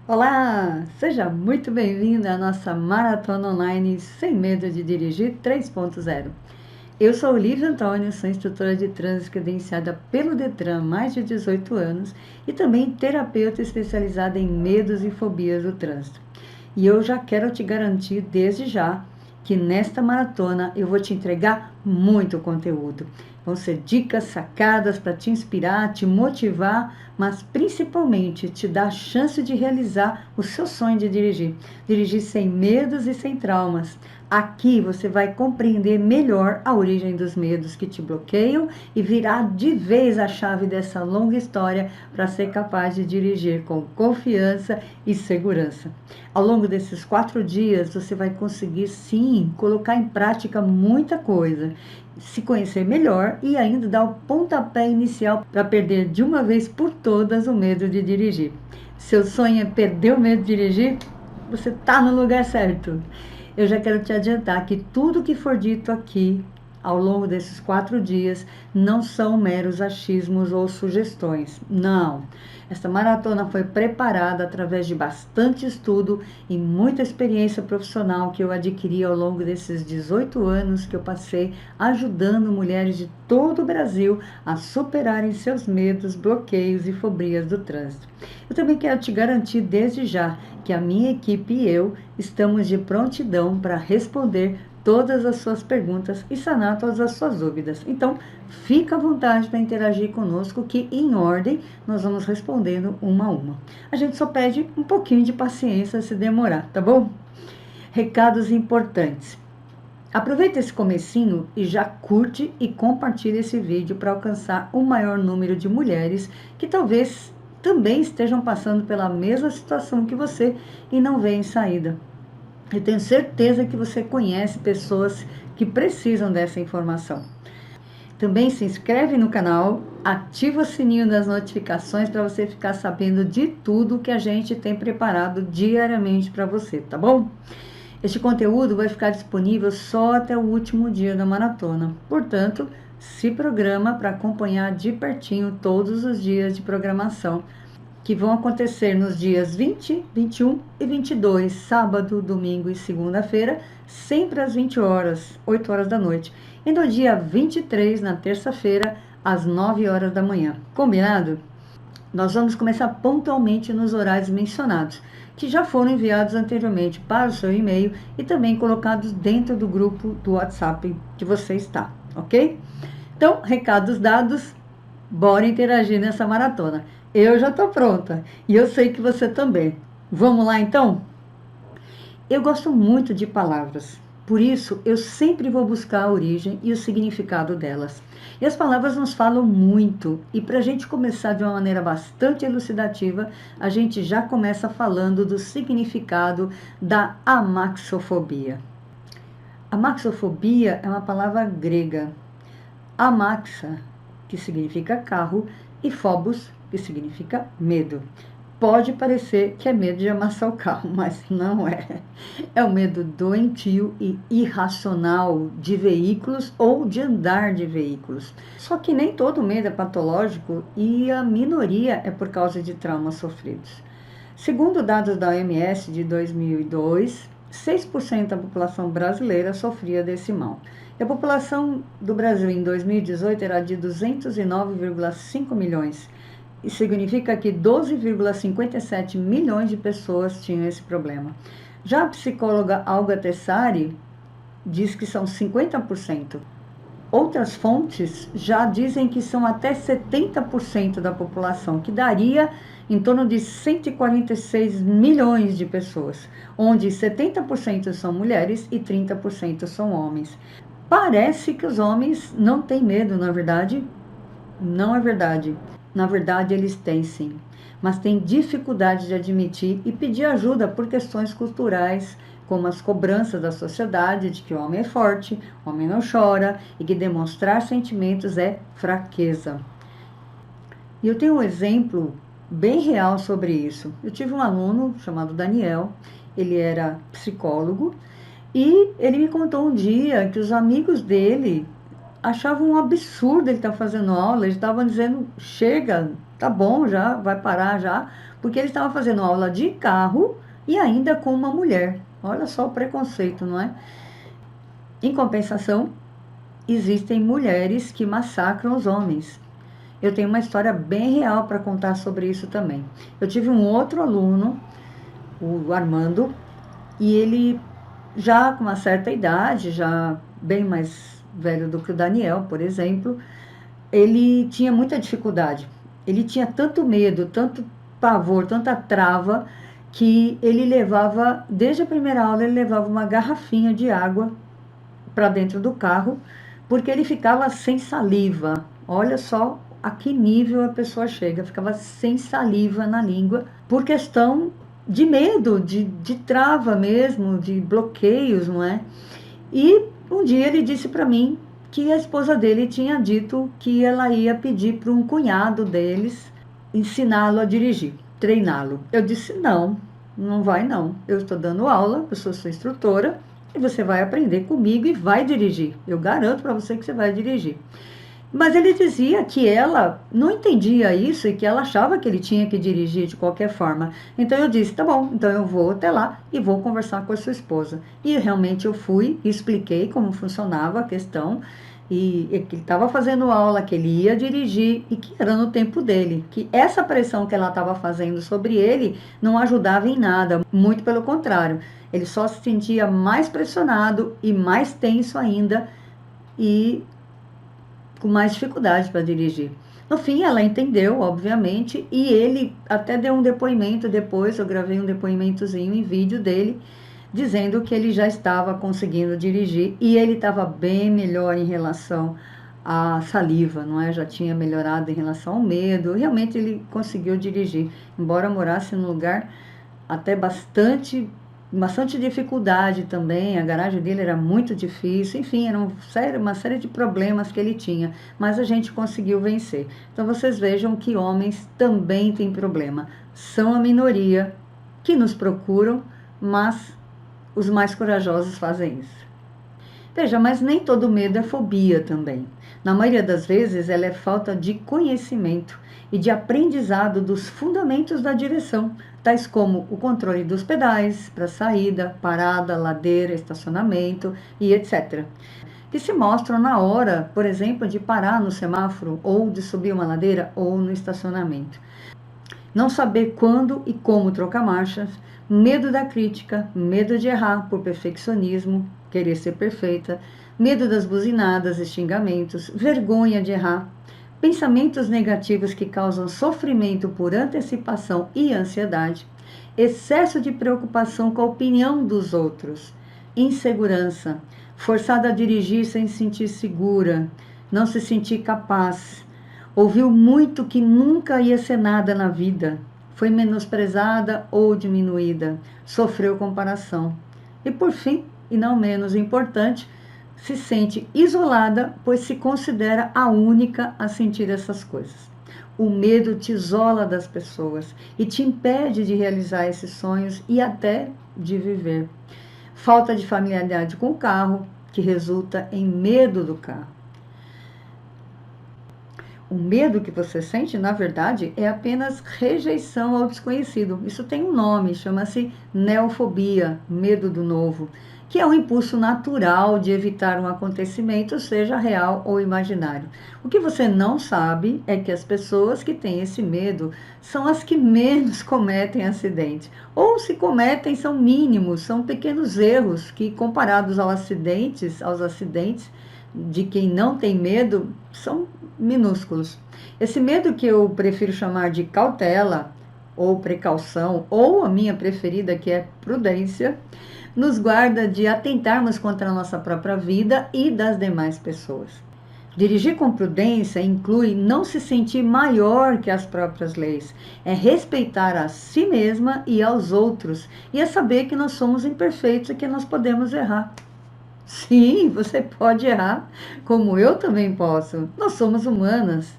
Olá, seja muito bem-vindo à nossa Maratona Online Sem Medo de Dirigir 3.0. Eu sou Olívia Antônio, sou instrutora de trânsito credenciada pelo Detran há mais de 18 anos e também terapeuta especializada em medos e fobias do trânsito. E eu já quero te garantir desde já que nesta maratona eu vou te entregar muito conteúdo. Vão ser dicas, sacadas para te inspirar, te motivar, mas principalmente te dar a chance de realizar o seu sonho de dirigir. Dirigir sem medos e sem traumas. Aqui você vai compreender melhor a origem dos medos que te bloqueiam e virar de vez a chave dessa longa história para ser capaz de dirigir com confiança e segurança. Ao longo desses 4 dias, você vai conseguir sim colocar em prática muita coisa, se conhecer melhor e ainda dar o pontapé inicial para perder de uma vez por todas o medo de dirigir. Seu sonho é perder o medo de dirigir? Você está no lugar certo. Eu já quero te adiantar que tudo que for dito aqui ao longo desses 4 dias não são meros achismos ou sugestões. Não. Esta maratona foi preparada através de bastante estudo e muita experiência profissional que eu adquiri ao longo desses 18 anos que eu passei ajudando mulheres de todo o Brasil a superarem seus medos, bloqueios e fobias do trânsito. Eu também quero te garantir desde já que a minha equipe e eu estamos de prontidão para responder todas as suas perguntas e sanar todas as suas dúvidas. Então, fica à vontade para interagir conosco que, em ordem, nós vamos respondendo uma a uma. A gente só pede um pouquinho de paciência se demorar, tá bom? Recados importantes. Aproveita esse comecinho e já curte e compartilha esse vídeo para alcançar o maior número de mulheres que talvez também estejam passando pela mesma situação que você e não veem saída. Eu tenho certeza que você conhece pessoas que precisam dessa informação. Também se inscreve no canal, ativa o sininho das notificações para você ficar sabendo de tudo que a gente tem preparado diariamente para você, tá bom? Este conteúdo vai ficar disponível só até o último dia da maratona. Portanto, se programa para acompanhar de pertinho todos os dias de programação que vão acontecer nos dias 20, 21 e 22, sábado, domingo e segunda-feira, sempre às 20 horas, 8 horas da noite. E no dia 23, na terça-feira, às 9 horas da manhã. Combinado? Nós vamos começar pontualmente nos horários mencionados, que já foram enviados anteriormente para o seu e-mail e também colocados dentro do grupo do WhatsApp que você está, ok? Então, recados dados, bora interagir nessa maratona. Eu já estou pronta e eu sei que você também. Vamos lá então? Eu gosto muito de palavras, por isso eu sempre vou buscar a origem e o significado delas. E as palavras nos falam muito, e para a gente começar de uma maneira bastante elucidativa, a gente já começa falando do significado da amaxofobia. Amaxofobia é uma palavra grega. Amaxa, que significa carro, e phobos, que significa medo. Pode parecer que é medo de amassar o carro, mas não é. É o medo doentio e irracional de veículos ou de andar de veículos. Só que nem todo medo é patológico e a minoria é por causa de traumas sofridos. Segundo dados da OMS de 2002, 6% da população brasileira sofria desse mal. E a população do Brasil em 2018 era de 209,5 milhões. Isso significa que 12,57 milhões de pessoas tinham esse problema. Já a psicóloga Olga Tessari diz que são 50%. Outras fontes já dizem que são até 70% da população, que daria em torno de 146 milhões de pessoas, onde 70% são mulheres e 30% são homens. Parece que os homens não têm medo, na verdade, não é verdade. Na verdade, eles têm sim, mas têm dificuldade de admitir e pedir ajuda por questões culturais, como as cobranças da sociedade de que o homem é forte, o homem não chora e que demonstrar sentimentos é fraqueza. E eu tenho um exemplo bem real sobre isso. Eu tive um aluno chamado Daniel, ele era psicólogo, e ele me contou um dia que os amigos dele achavam um absurdo ele estar fazendo aula, eles estavam dizendo, chega, tá bom já, vai parar já, porque ele estava fazendo aula de carro e ainda com uma mulher. Olha só o preconceito, não é? Em compensação, existem mulheres que massacram os homens. Eu tenho uma história bem real para contar sobre isso também. Eu tive um outro aluno, o Armando, e ele já com uma certa idade, já bem mais velho do que o Daniel, por exemplo, ele tinha muita dificuldade. Ele tinha tanto medo, tanto pavor, tanta trava, que ele levava, desde a primeira aula, ele levava uma garrafinha de água para dentro do carro, porque ele ficava sem saliva. Olha só a que nível a pessoa chega, ficava sem saliva na língua, por questão de medo, de trava mesmo, de bloqueios, não é? E um dia ele disse para mim que a esposa dele tinha dito que ela ia pedir para um cunhado deles ensiná-lo a dirigir, treiná-lo. Eu disse, não, não vai não. Eu estou dando aula, eu sou sua instrutora, e você vai aprender comigo e vai dirigir. Eu garanto para você que você vai dirigir. Mas ele dizia que ela não entendia isso e que ela achava que ele tinha que dirigir de qualquer forma. Então eu disse, tá bom, então eu vou até lá e vou conversar com a sua esposa. E realmente eu fui, expliquei como funcionava a questão, e que ele estava fazendo aula, que ele ia dirigir e que era no tempo dele. Que essa pressão que ela estava fazendo sobre ele não ajudava em nada, muito pelo contrário. Ele só se sentia mais pressionado e mais tenso ainda e com mais dificuldade para dirigir. No fim, ela entendeu, obviamente, e ele até deu um depoimento depois, eu gravei um depoimentozinho em vídeo dele, dizendo que ele já estava conseguindo dirigir e ele estava bem melhor em relação à saliva, não é? Já tinha melhorado em relação ao medo, realmente ele conseguiu dirigir, embora morasse num lugar até bastante dificuldade também, a garagem dele era muito difícil, enfim, era uma série de problemas que ele tinha, mas a gente conseguiu vencer. Então vocês vejam que homens também têm problema, são a minoria que nos procuram, mas os mais corajosos fazem isso. Veja, mas nem todo medo é fobia também. Na maioria das vezes, ela é falta de conhecimento e de aprendizado dos fundamentos da direção, tais como o controle dos pedais para saída, parada, ladeira, estacionamento e etc. Que se mostram na hora, por exemplo, de parar no semáforo ou de subir uma ladeira ou no estacionamento. Não saber quando e como trocar marchas, medo da crítica, medo de errar por perfeccionismo, querer ser perfeita, medo das buzinadas e xingamentos, vergonha de errar, pensamentos negativos que causam sofrimento por antecipação e ansiedade, excesso de preocupação com a opinião dos outros, insegurança, forçada a dirigir sem se sentir segura, não se sentir capaz, ouviu muito que nunca ia ser nada na vida, foi menosprezada ou diminuída, sofreu comparação. E por fim, e não menos importante, se sente isolada, pois se considera a única a sentir essas coisas. O medo te isola das pessoas e te impede de realizar esses sonhos e até de viver. Falta de familiaridade com o carro, que resulta em medo do carro. O medo que você sente, na verdade, é apenas rejeição ao desconhecido. Isso tem um nome, chama-se neofobia, medo do novo, que é um impulso natural de evitar um acontecimento, seja real ou imaginário. O que você não sabe é que as pessoas que têm esse medo são as que menos cometem acidentes. Ou se cometem, são mínimos, são pequenos erros que, comparados aos acidentes de quem não tem medo, são minúsculos. Esse medo que eu prefiro chamar de cautela, ou precaução, ou a minha preferida que é prudência, nos guarda de atentarmos contra a nossa própria vida e das demais pessoas. Dirigir com prudência inclui não se sentir maior que as próprias leis, é respeitar a si mesma e aos outros, e é saber que nós somos imperfeitos e que nós podemos errar. Sim, você pode errar, como eu também posso. Nós somos humanas.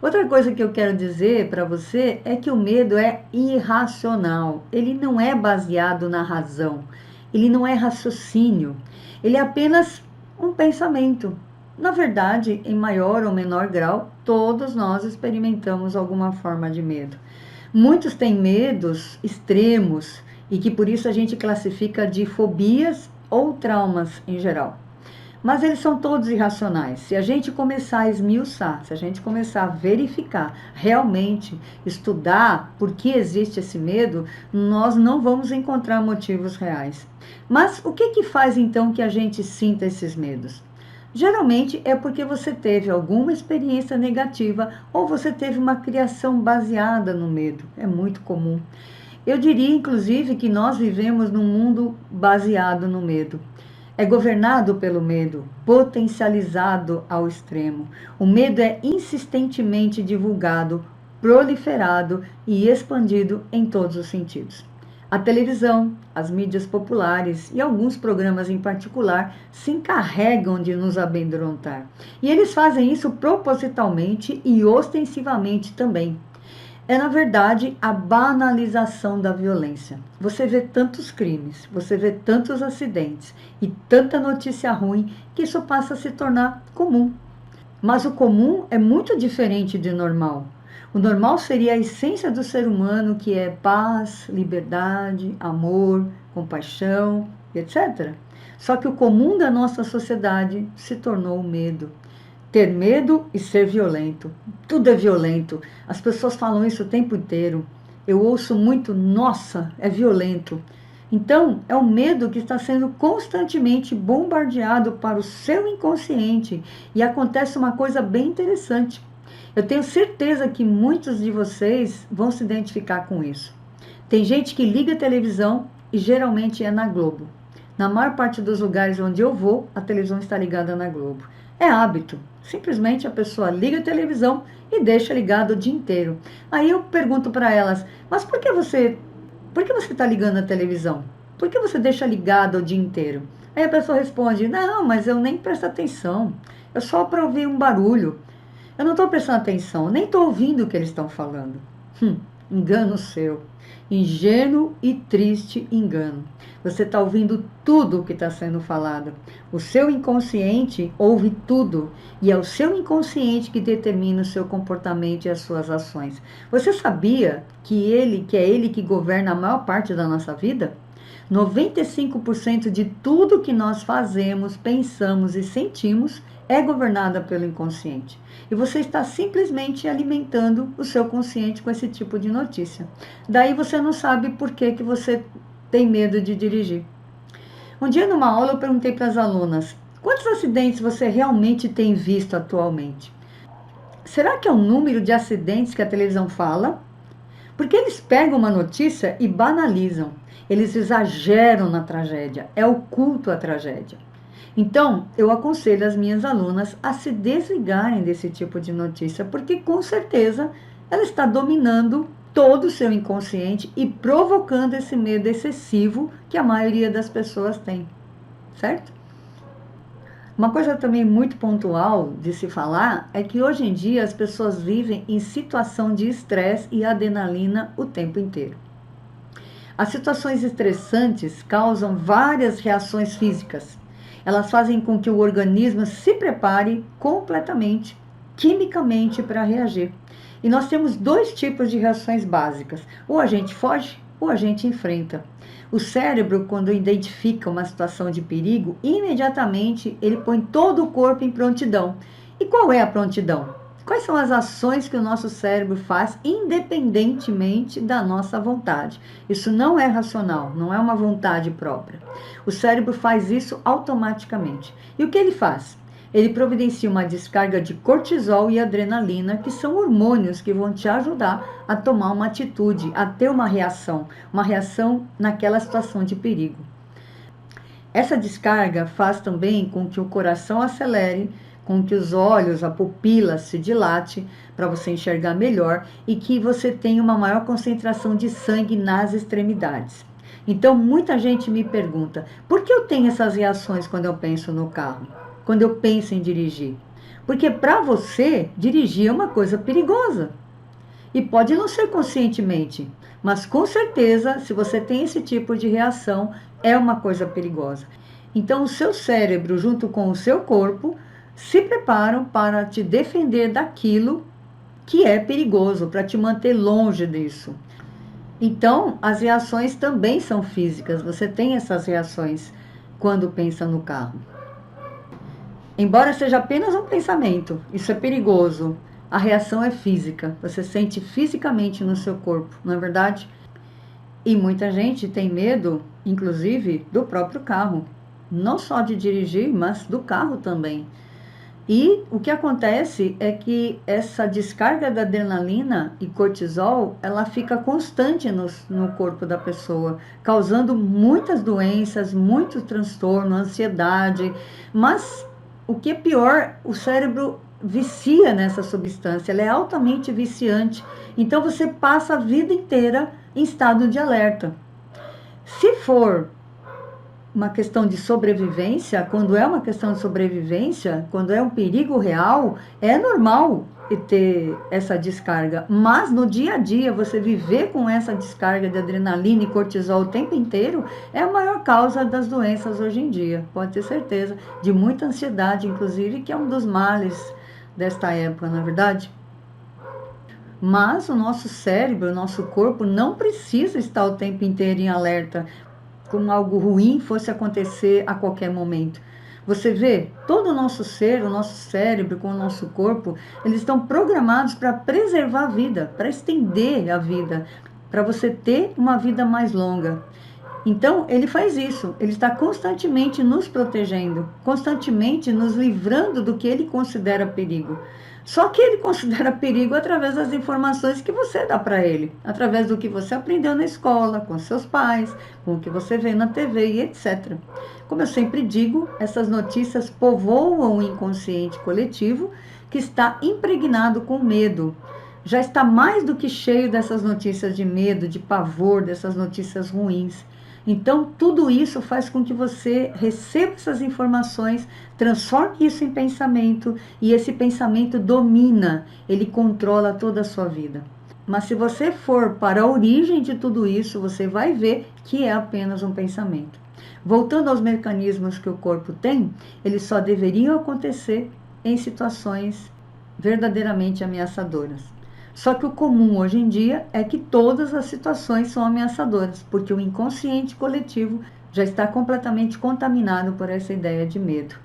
Outra coisa que eu quero dizer para você é que o medo é irracional. Ele não é baseado na razão. Ele não é raciocínio. Ele é apenas um pensamento. Na verdade, em maior ou menor grau, todos nós experimentamos alguma forma de medo. Muitos têm medos extremos e que por isso a gente classifica de fobias ou traumas em geral. Mas eles são todos irracionais. Se a gente começar a esmiuçar, se a gente começar a verificar, realmente estudar por que existe esse medo, nós não vamos encontrar motivos reais. Mas o que faz então que a gente sinta esses medos? Geralmente é porque você teve alguma experiência negativa ou você teve uma criação baseada no medo. É muito comum. Eu diria, inclusive, que nós vivemos num mundo baseado no medo. É governado pelo medo, potencializado ao extremo. O medo é insistentemente divulgado, proliferado e expandido em todos os sentidos. A televisão, as mídias populares e alguns programas em particular se encarregam de nos amedrontar. E eles fazem isso propositalmente e ostensivamente também. É, na verdade, a banalização da violência. Você vê tantos crimes, você vê tantos acidentes e tanta notícia ruim que isso passa a se tornar comum. Mas o comum é muito diferente de normal. O normal seria a essência do ser humano, que é paz, liberdade, amor, compaixão, etc. Só que o comum da nossa sociedade se tornou o medo. Ter medo e ser violento. Tudo é violento. As pessoas falam isso o tempo inteiro. Eu ouço muito, nossa, é violento. Então, é o medo que está sendo constantemente bombardeado para o seu inconsciente. E acontece uma coisa bem interessante. Eu tenho certeza que muitos de vocês vão se identificar com isso. Tem gente que liga a televisão e geralmente é na Globo. Na maior parte dos lugares onde eu vou, a televisão está ligada na Globo. É hábito. Simplesmente a pessoa liga a televisão e deixa ligado o dia inteiro. Aí eu pergunto para elas, mas por que você está ligando a televisão? Por que você deixa ligado o dia inteiro? Aí a pessoa responde, não, mas eu nem presto atenção. É só para ouvir um barulho. Eu não estou prestando atenção, nem estou ouvindo o que eles estão falando. Engano seu. Ingênuo e triste engano. Você está ouvindo tudo o que está sendo falado. O seu inconsciente ouve tudo. E é o seu inconsciente que determina o seu comportamento e as suas ações. Você sabia que é ele que governa a maior parte da nossa vida? 95% de tudo que nós fazemos, pensamos e sentimos é governada pelo inconsciente. E você está simplesmente alimentando o seu consciente com esse tipo de notícia. Daí você não sabe por que você tem medo de dirigir. Um dia numa aula eu perguntei para as alunas, quantos acidentes você realmente tem visto atualmente? Será que é o número de acidentes que a televisão fala? Porque eles pegam uma notícia e banalizam. Eles exageram na tragédia. É oculto a tragédia. Então, eu aconselho as minhas alunas a se desligarem desse tipo de notícia, porque com certeza ela está dominando todo o seu inconsciente e provocando esse medo excessivo que a maioria das pessoas tem, certo? Uma coisa também muito pontual de se falar é que hoje em dia as pessoas vivem em situação de estresse e adrenalina o tempo inteiro. As situações estressantes causam várias reações físicas. Elas fazem com que o organismo se prepare completamente, quimicamente, para reagir. E nós temos dois tipos de reações básicas. Ou a gente foge, ou a gente enfrenta. O cérebro, quando identifica uma situação de perigo, imediatamente ele põe todo o corpo em prontidão. E qual é a prontidão? Quais são as ações que o nosso cérebro faz independentemente da nossa vontade? Isso não é racional, não é uma vontade própria. O cérebro faz isso automaticamente. E o que ele faz? Ele providencia uma descarga de cortisol e adrenalina, que são hormônios que vão te ajudar a tomar uma atitude, a ter uma reação naquela situação de perigo. Essa descarga faz também com que o coração acelere, com que os olhos, a pupila se dilate para você enxergar melhor e que você tenha uma maior concentração de sangue nas extremidades. Então, muita gente me pergunta, por que eu tenho essas reações quando eu penso no carro? Quando eu penso em dirigir? Porque para você, dirigir é uma coisa perigosa. E pode não ser conscientemente, mas com certeza, se você tem esse tipo de reação, é uma coisa perigosa. Então, o seu cérebro, junto com o seu corpo, se preparam para te defender daquilo que é perigoso, para te manter longe disso. Então, as reações também são físicas, você tem essas reações quando pensa no carro. Embora seja apenas um pensamento, isso é perigoso, a reação é física, você sente fisicamente no seu corpo, não é verdade? E muita gente tem medo, inclusive, do próprio carro. Não só de dirigir, mas do carro também. E o que acontece é que essa descarga da adrenalina e cortisol, ela fica constante no corpo da pessoa, causando muitas doenças, muito transtorno, ansiedade. Mas o que é pior, o cérebro vicia nessa substância, ela é altamente viciante. Então você passa a vida inteira em estado de alerta. Se for uma questão de sobrevivência, quando é uma questão de sobrevivência, quando é um perigo real, é normal ter essa descarga. Mas no dia a dia, você viver com essa descarga de adrenalina e cortisol o tempo inteiro é a maior causa das doenças hoje em dia. Pode ter certeza. De muita ansiedade, inclusive, que é um dos males desta época, não é verdade? Mas o nosso cérebro, o nosso corpo não precisa estar o tempo inteiro em alerta, como algo ruim fosse acontecer a qualquer momento. Você vê, todo o nosso ser, o nosso cérebro com o nosso corpo, eles estão programados para preservar a vida, para estender a vida, para você ter uma vida mais longa. Então, ele faz isso, ele está constantemente nos protegendo, constantemente nos livrando do que ele considera perigo. Só que ele considera perigo através das informações que você dá para ele, através do que você aprendeu na escola, com seus pais, com o que você vê na TV e etc. Como eu sempre digo, essas notícias povoam o inconsciente coletivo que está impregnado com medo. Já está mais do que cheio dessas notícias de medo, de pavor, dessas notícias ruins. Então, tudo isso faz com que você receba essas informações, transforme isso em pensamento, e esse pensamento domina, ele controla toda a sua vida. Mas se você for para a origem de tudo isso, você vai ver que é apenas um pensamento. Voltando aos mecanismos que o corpo tem, eles só deveriam acontecer em situações verdadeiramente ameaçadoras. Só que o comum hoje em dia é que todas as situações são ameaçadoras, porque o inconsciente coletivo já está completamente contaminado por essa ideia de medo.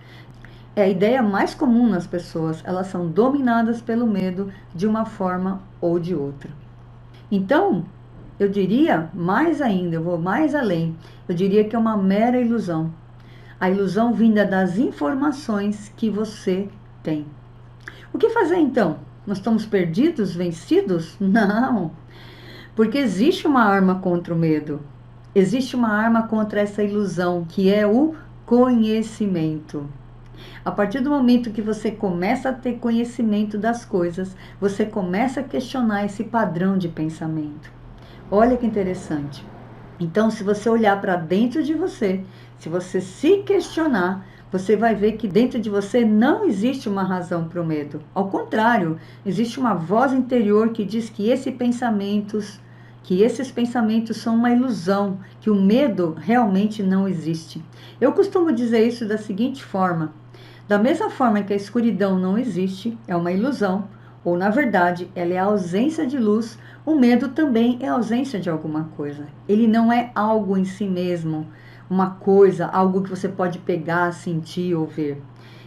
É a ideia mais comum nas pessoas, elas são dominadas pelo medo de uma forma ou de outra. Então, eu diria mais ainda, eu vou mais além, eu diria que é uma mera ilusão. A ilusão vinda das informações que você tem. O que fazer então? Nós estamos perdidos, vencidos? Não, porque existe uma arma contra o medo, existe uma arma contra essa ilusão, que é o conhecimento. A partir do momento que você começa a ter conhecimento das coisas, você começa a questionar esse padrão de pensamento. Olha que interessante. Então, se você olhar para dentro de você, se você se questionar, você vai ver que dentro de você não existe uma razão para o medo. Ao contrário, existe uma voz interior que diz que esses pensamentos são uma ilusão, que o medo realmente não existe. Eu costumo dizer isso da seguinte forma: da mesma forma que a escuridão não existe, é uma ilusão, ou na verdade ela é a ausência de luz, o medo também é a ausência de alguma coisa. Ele não é algo em si mesmo, uma coisa, algo que você pode pegar, sentir ou ver.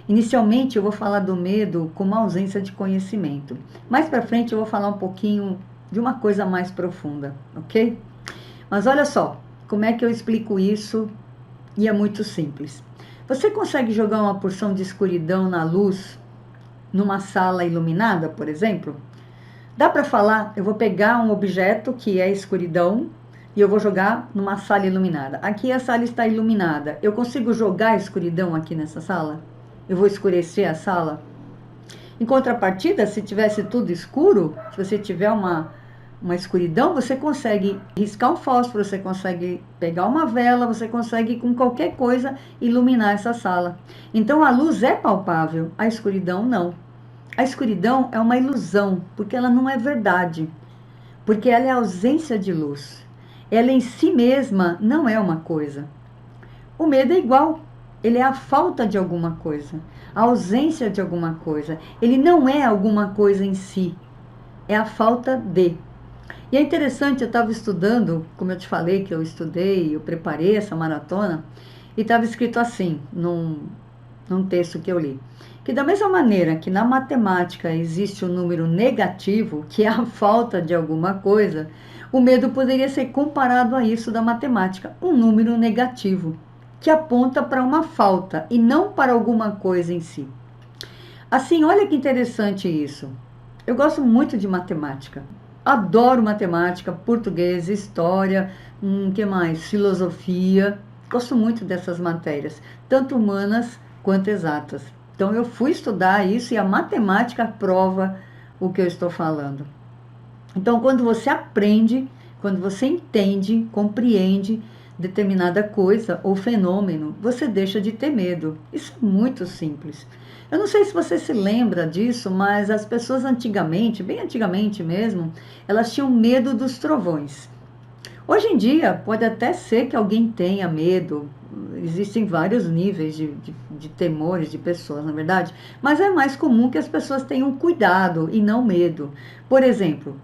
Inicialmente eu vou falar do medo como ausência de conhecimento. Mais para frente eu vou falar um pouquinho de uma coisa mais profunda, ok? Mas olha só, como é que eu explico isso? E é muito simples. Você consegue jogar uma porção de escuridão na luz numa sala iluminada, por exemplo? Dá para falar, eu vou pegar um objeto que é escuridão e eu vou jogar numa sala iluminada. Aqui a sala está iluminada. Eu consigo jogar a escuridão aqui nessa sala? Eu vou escurecer a sala? Em contrapartida, se tivesse tudo escuro, se você tiver uma escuridão, você consegue riscar um fósforo, você consegue pegar uma vela, você consegue com qualquer coisa iluminar essa sala. Então a luz é palpável, a escuridão não. A escuridão é uma ilusão, porque ela não é verdade, porque ela é ausência de luz. Ela em si mesma não é uma coisa. O medo é igual. Ele é a falta de alguma coisa, a ausência de alguma coisa. Ele não é alguma coisa em si, é a falta de. E é interessante, eu estava estudando, como eu te falei que eu estudei, eu preparei essa maratona, e estava escrito assim, num texto que eu li, que da mesma maneira que na matemática existe o número negativo, que é a falta de alguma coisa, o medo poderia ser comparado a isso da matemática, um número negativo, que aponta para uma falta e não para alguma coisa em si. Assim, olha que interessante isso. Eu gosto muito de matemática. Adoro matemática, português, história, que mais? Filosofia. Gosto muito dessas matérias, tanto humanas quanto exatas. Então eu fui estudar isso e a matemática prova o que eu estou falando. Então, quando você aprende, quando você entende, compreende determinada coisa ou fenômeno, você deixa de ter medo. Isso é muito simples. Eu não sei se você se lembra disso, mas as pessoas antigamente, bem antigamente mesmo, elas tinham medo dos trovões. Hoje em dia, pode até ser que alguém tenha medo, existem vários níveis de temores de pessoas, na verdade, mas é mais comum que as pessoas tenham cuidado e não medo. Por exemplo,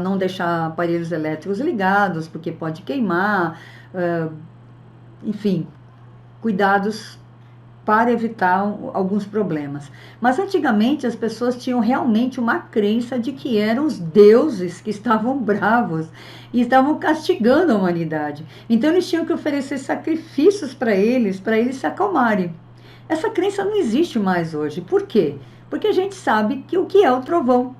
não deixar aparelhos elétricos ligados, porque pode queimar, enfim, cuidados para evitar alguns problemas. Mas antigamente as pessoas tinham realmente uma crença de que eram os deuses que estavam bravos e estavam castigando a humanidade. Então eles tinham que oferecer sacrifícios para eles se acalmarem. Essa crença não existe mais hoje. Por quê? Porque a gente sabe que o que é o trovão.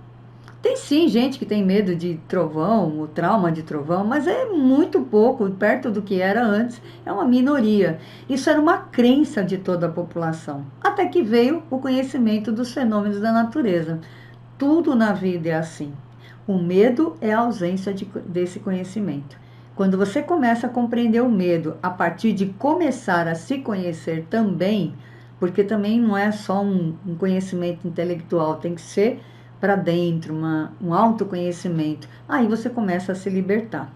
Tem sim gente que tem medo de trovão, o trauma de trovão, mas é muito pouco, perto do que era antes, é uma minoria. Isso era uma crença de toda a população. Até que veio o conhecimento dos fenômenos da natureza. Tudo na vida é assim. O medo é a ausência desse conhecimento. Quando você começa a compreender o medo a partir de começar a se conhecer também, porque também não é só um conhecimento intelectual, tem que ser para dentro, um autoconhecimento. Aí você começa a se libertar.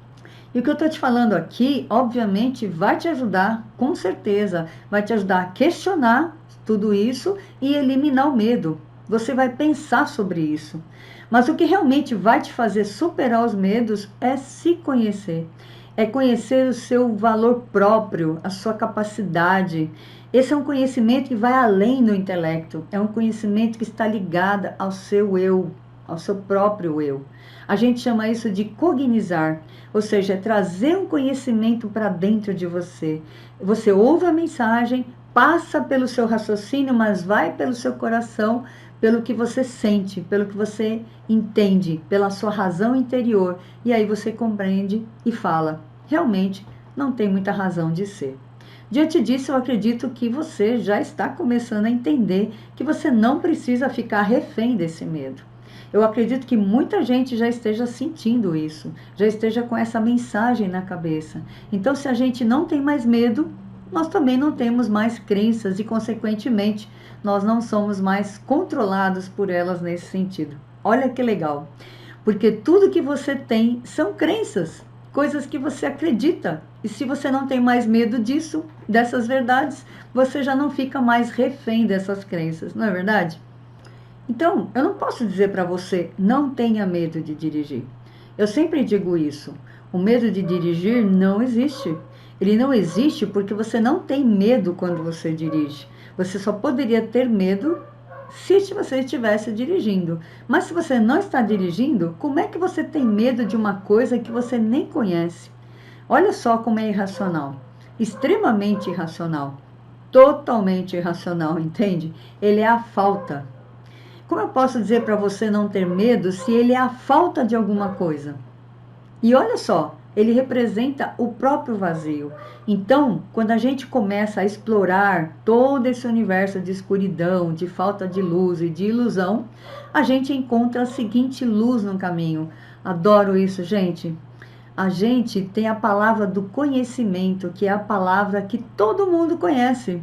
E o que eu estou te falando aqui, obviamente, vai te ajudar, com certeza, vai te ajudar a questionar tudo isso e eliminar o medo. Você vai pensar sobre isso. Mas o que realmente vai te fazer superar os medos é se conhecer. É conhecer o seu valor próprio, a sua capacidade. Esse é um conhecimento que vai além do intelecto. É um conhecimento que está ligado ao seu eu, ao seu próprio eu. A gente chama isso de cognizar, ou seja, é trazer um conhecimento para dentro de você. Você ouve a mensagem, passa pelo seu raciocínio, mas vai pelo seu coração, pelo que você sente, pelo que você entende, pela sua razão interior. E aí você compreende e fala, realmente não tem muita razão de ser. Diante disso, eu acredito que você já está começando a entender que você não precisa ficar refém desse medo. Eu acredito que muita gente já esteja sentindo isso, já esteja com essa mensagem na cabeça. Então, se a gente não tem mais medo, nós também não temos mais crenças e, consequentemente, nós não somos mais controlados por elas nesse sentido. Olha que legal, porque tudo que você tem são crenças, coisas que você acredita. E se você não tem mais medo disso, dessas verdades, você já não fica mais refém dessas crenças, não é verdade? Então, eu não posso dizer para você, não tenha medo de dirigir. Eu sempre digo isso. O medo de dirigir não existe. Ele não existe porque você não tem medo quando você dirige. Você só poderia ter medo se você estivesse dirigindo. Mas se você não está dirigindo, como é que você tem medo de uma coisa que você nem conhece? Olha só como é irracional. Extremamente irracional. Totalmente irracional, entende? Ele é a falta. Como eu posso dizer para você não ter medo se ele é a falta de alguma coisa? E olha só, ele representa o próprio vazio. Então, quando a gente começa a explorar todo esse universo de escuridão, de falta de luz e de ilusão, a gente encontra a seguinte luz no caminho. Adoro isso, gente. A gente tem a palavra do conhecimento, que é a palavra que todo mundo conhece.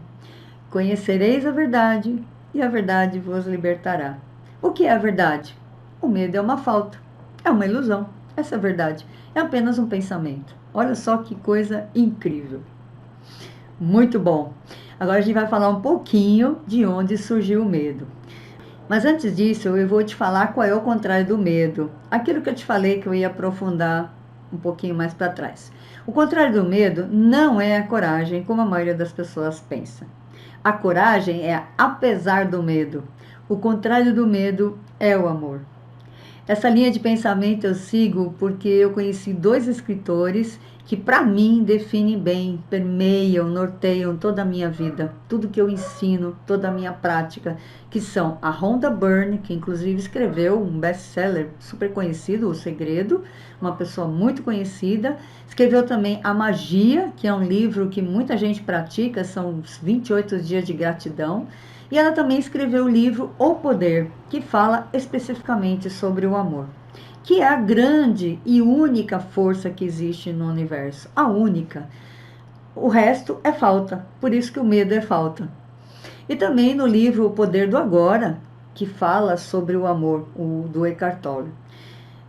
Conhecereis a verdade, e a verdade vos libertará. O que é a verdade? O medo é uma falta, é uma ilusão. Essa é a verdade. É apenas um pensamento. Olha só que coisa incrível. Muito bom. Agora a gente vai falar um pouquinho de onde surgiu o medo. Mas antes disso, eu vou te falar qual é o contrário do medo. Aquilo que eu te falei que eu ia aprofundar um pouquinho mais para trás. O contrário do medo não é a coragem, como a maioria das pessoas pensa. A coragem é apesar do medo. O contrário do medo é o amor. Essa linha de pensamento eu sigo porque eu conheci dois escritores que, para mim, definem bem, permeiam, norteiam toda a minha vida, tudo que eu ensino, toda a minha prática, que são a Rhonda Byrne, que inclusive escreveu um best-seller super conhecido, O Segredo, uma pessoa muito conhecida. Escreveu também A Magia, que é um livro que muita gente pratica, são os 28 dias de gratidão. E ela também escreveu o livro O Poder, que fala especificamente sobre o amor, que é a grande e única força que existe no universo, a única. O resto é falta, por isso que o medo é falta. E também no livro O Poder do Agora, que fala sobre o amor, o do Eckhart Tolle.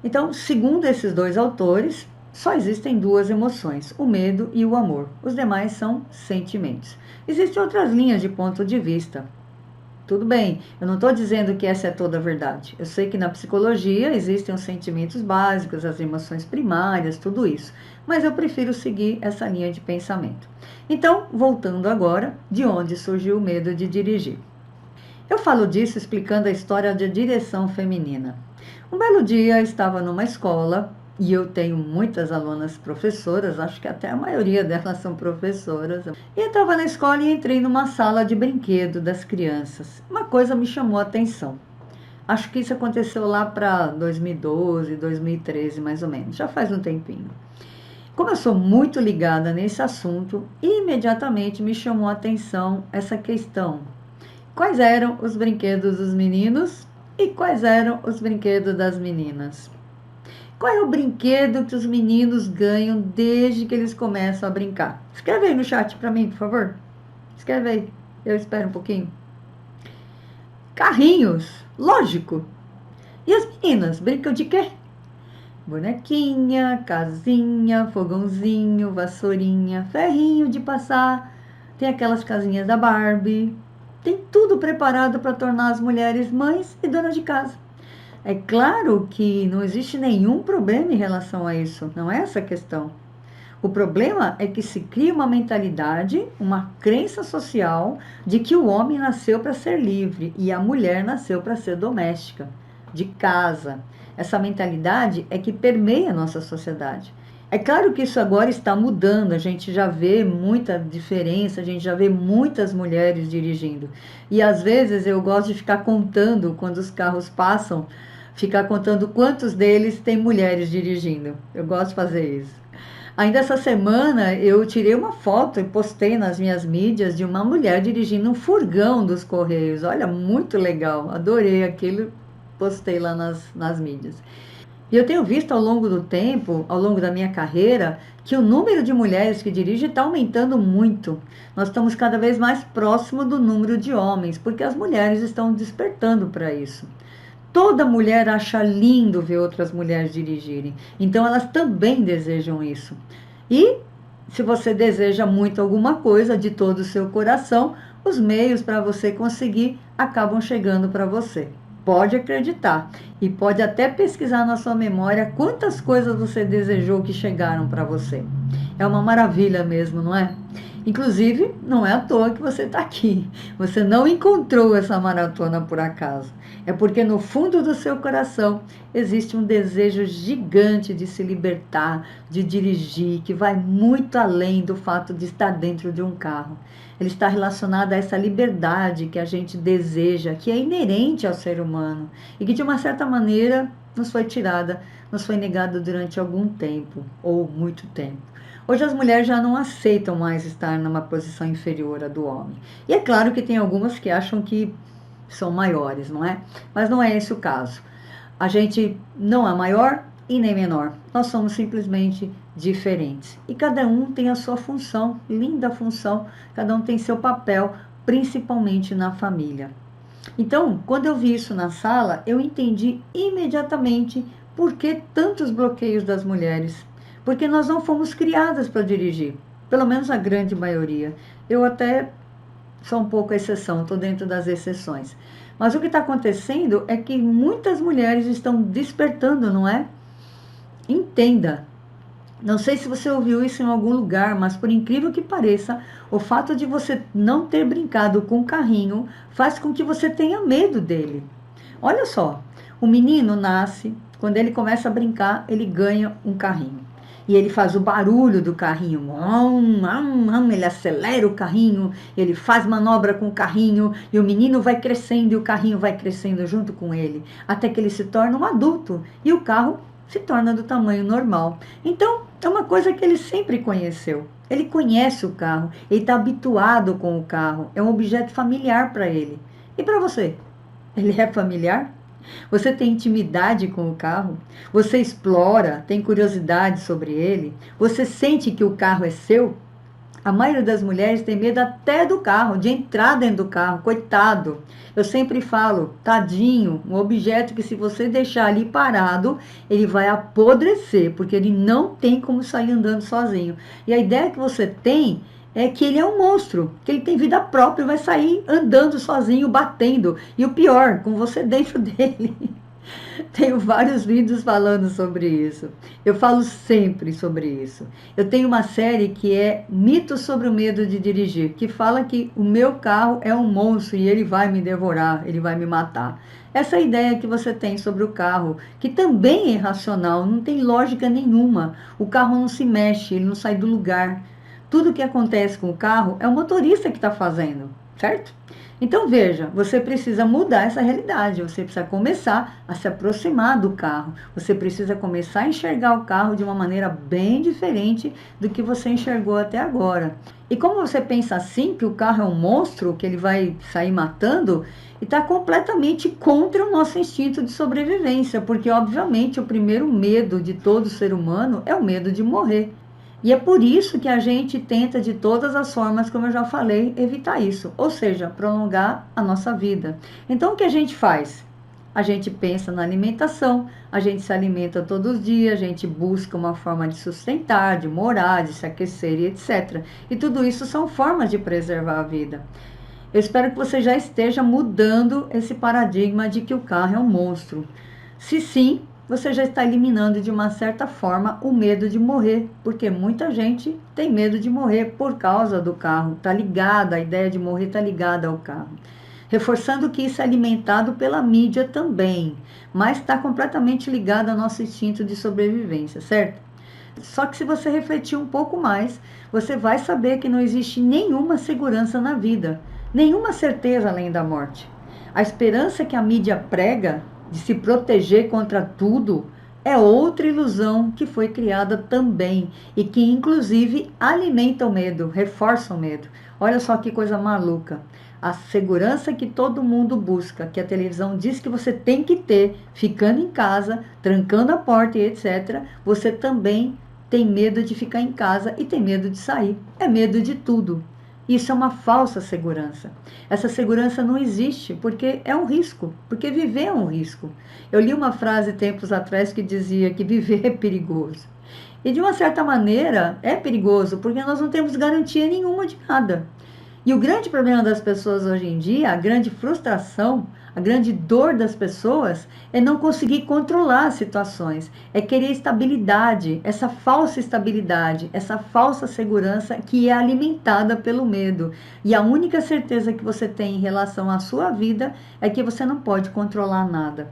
Então, segundo esses dois autores, só existem duas emoções, o medo e o amor. Os demais são sentimentos. Existem outras linhas de ponto de vista. Tudo bem, eu não estou dizendo que essa é toda a verdade. Eu sei que na psicologia existem os sentimentos básicos, as emoções primárias, tudo isso. Mas eu prefiro seguir essa linha de pensamento. Então, voltando agora, de onde surgiu o medo de dirigir? Eu falo disso explicando a história da direção feminina. Um belo dia eu estava numa escola e eu tenho muitas alunas professoras, acho que até a maioria delas são professoras. E eu estava na escola e entrei numa sala de brinquedo das crianças. Uma coisa me chamou a atenção. Acho que isso aconteceu lá para 2012, 2013 mais ou menos, já faz um tempinho. Como eu sou muito ligada nesse assunto, imediatamente me chamou a atenção essa questão. Quais eram os brinquedos dos meninos e quais eram os brinquedos das meninas? Qual é o brinquedo que os meninos ganham desde que eles começam a brincar? Escreve aí no chat para mim, por favor. Escreve aí. Eu espero um pouquinho. Carrinhos, lógico. E as meninas brincam de quê? Bonequinha, casinha, fogãozinho, vassourinha, ferrinho de passar. Tem aquelas casinhas da Barbie. Tem tudo preparado para tornar as mulheres mães e donas de casa. É claro que não existe nenhum problema em relação a isso, não é essa a questão. O problema é que se cria uma mentalidade, uma crença social de que o homem nasceu para ser livre e a mulher nasceu para ser doméstica, de casa. Essa mentalidade é que permeia a nossa sociedade. É claro que isso agora está mudando, a gente já vê muita diferença, a gente já vê muitas mulheres dirigindo. E às vezes eu gosto de ficar contando, quando os carros passam, ficar contando quantos deles tem mulheres dirigindo. Eu gosto de fazer isso. Ainda essa semana eu tirei uma foto e postei nas minhas mídias de uma mulher dirigindo um furgão dos Correios. Olha, muito legal, adorei aquilo, postei lá nas mídias. E eu tenho visto ao longo do tempo, ao longo da minha carreira, que o número de mulheres que dirigem está aumentando muito. Nós estamos cada vez mais próximo do número de homens, porque as mulheres estão despertando para isso. Toda mulher acha lindo ver outras mulheres dirigirem, então elas também desejam isso. E se você deseja muito alguma coisa de todo o seu coração, os meios para você conseguir acabam chegando para você. Pode acreditar e pode até pesquisar na sua memória quantas coisas você desejou que chegaram para você. É uma maravilha mesmo, não é? Inclusive, não é à toa que você está aqui. Você não encontrou essa maratona por acaso. É porque no fundo do seu coração existe um desejo gigante de se libertar, de dirigir, que vai muito além do fato de estar dentro de um carro. Ele está relacionado a essa liberdade que a gente deseja, que é inerente ao ser humano e que de uma certa maneira nos foi tirada, nos foi negada durante algum tempo ou muito tempo. Hoje as mulheres já não aceitam mais estar numa posição inferior à do homem. E é claro que tem algumas que acham que são maiores, não é? Mas não é esse o caso. A gente não é maior e nem menor. Nós somos simplesmente diferentes. E cada um tem a sua função, linda função, cada um tem seu papel, principalmente na família. Então, quando eu vi isso na sala, eu entendi imediatamente por que tantos bloqueios das mulheres. Porque nós não fomos criadas para dirigir. Pelo menos a grande maioria. Eu até sou um pouco exceção, estou dentro das exceções. Mas o que está acontecendo é que muitas mulheres estão despertando, não é? Entenda. Não sei se você ouviu isso em algum lugar, mas por incrível que pareça, o fato de você não ter brincado com o carrinho faz com que você tenha medo dele. Olha só, o menino nasce, quando ele começa a brincar, ele ganha um carrinho. E ele faz o barulho do carrinho, ele acelera o carrinho, ele faz manobra com o carrinho, e o menino vai crescendo e o carrinho vai crescendo junto com ele, até que ele se torna um adulto e o carro se torna do tamanho normal. Então, é uma coisa que ele sempre conheceu. Ele conhece o carro, ele está habituado com o carro, é um objeto familiar para ele. E para você? Ele é familiar? Você tem intimidade com o carro? Você explora, tem curiosidade sobre ele? Você sente que o carro é seu? A maioria das mulheres tem medo até do carro, de entrar dentro do carro, coitado. Eu sempre falo, tadinho, um objeto que se você deixar ali parado, ele vai apodrecer, porque ele não tem como sair andando sozinho. E a ideia que você tem é que ele é um monstro, que ele tem vida própria e vai sair andando sozinho, batendo. E o pior, com você dentro dele. Tenho vários vídeos falando sobre isso. Eu falo sempre sobre isso. Eu tenho uma série que é Mitos sobre o Medo de Dirigir, que fala que o meu carro é um monstro e ele vai me devorar, ele vai me matar. Essa ideia que você tem sobre o carro, que também é irracional, não tem lógica nenhuma. O carro não se mexe, ele não sai do lugar. Tudo que acontece com o carro é o motorista que está fazendo, certo? Então veja, você precisa mudar essa realidade, você precisa começar a se aproximar do carro, você precisa começar a enxergar o carro de uma maneira bem diferente do que você enxergou até agora. E como você pensa assim, que o carro é um monstro, que ele vai sair matando, está completamente contra o nosso instinto de sobrevivência, porque obviamente o primeiro medo de todo ser humano é o medo de morrer. E é por isso que a gente tenta de todas as formas, como eu já falei, evitar isso. Ou seja, prolongar a nossa vida. Então o que a gente faz? A gente pensa na alimentação, a gente se alimenta todos os dias, a gente busca uma forma de sustentar, de morar, de se aquecer e etc. E tudo isso são formas de preservar a vida. Eu espero que você já esteja mudando esse paradigma de que o carro é um monstro. Se sim, você já está eliminando de uma certa forma o medo de morrer, porque muita gente tem medo de morrer por causa do carro, está ligada, a ideia de morrer está ligada ao carro. Reforçando que isso é alimentado pela mídia também, mas está completamente ligado ao nosso instinto de sobrevivência, certo? Só que se você refletir um pouco mais, você vai saber que não existe nenhuma segurança na vida, nenhuma certeza além da morte. A esperança que a mídia prega de se proteger contra tudo, é outra ilusão que foi criada também e que inclusive alimenta o medo, reforça o medo. Olha só que coisa maluca. A segurança que todo mundo busca, que a televisão diz que você tem que ter, ficando em casa, trancando a porta e etc., você também tem medo de ficar em casa e tem medo de sair. É medo de tudo. Isso é uma falsa segurança. Essa segurança não existe porque é um risco, porque viver é um risco. Eu li uma frase tempos atrás que dizia que viver é perigoso. E de uma certa maneira é perigoso porque nós não temos garantia nenhuma de nada. E o grande problema das pessoas hoje em dia, a grande frustração, a grande dor das pessoas é não conseguir controlar as situações, é querer estabilidade, essa falsa estabilidade, essa falsa segurança que é alimentada pelo medo. E a única certeza que você tem em relação à sua vida é que você não pode controlar nada.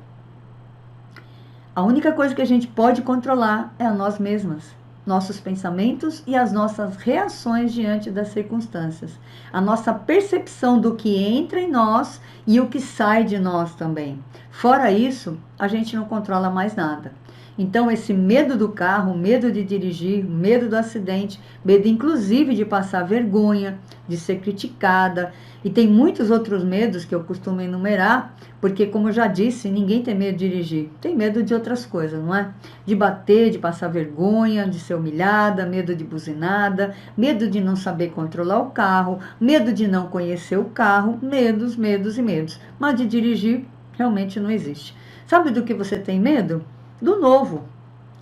A única coisa que a gente pode controlar é a nós mesmas. Nossos pensamentos e as nossas reações diante das circunstâncias. A nossa percepção do que entra em nós e o que sai de nós também. Fora isso, a gente não controla mais nada. Então, esse medo do carro, medo de dirigir, medo do acidente, medo inclusive de passar vergonha, de ser criticada, e tem muitos outros medos que eu costumo enumerar, porque, como eu já disse, ninguém tem medo de dirigir, tem medo de outras coisas, não é? De bater, de passar vergonha, de ser humilhada, medo de buzinada, medo de não saber controlar o carro, medo de não conhecer o carro, medos, medos e medos. Mas de dirigir, realmente não existe. Sabe do que você tem medo? Do novo,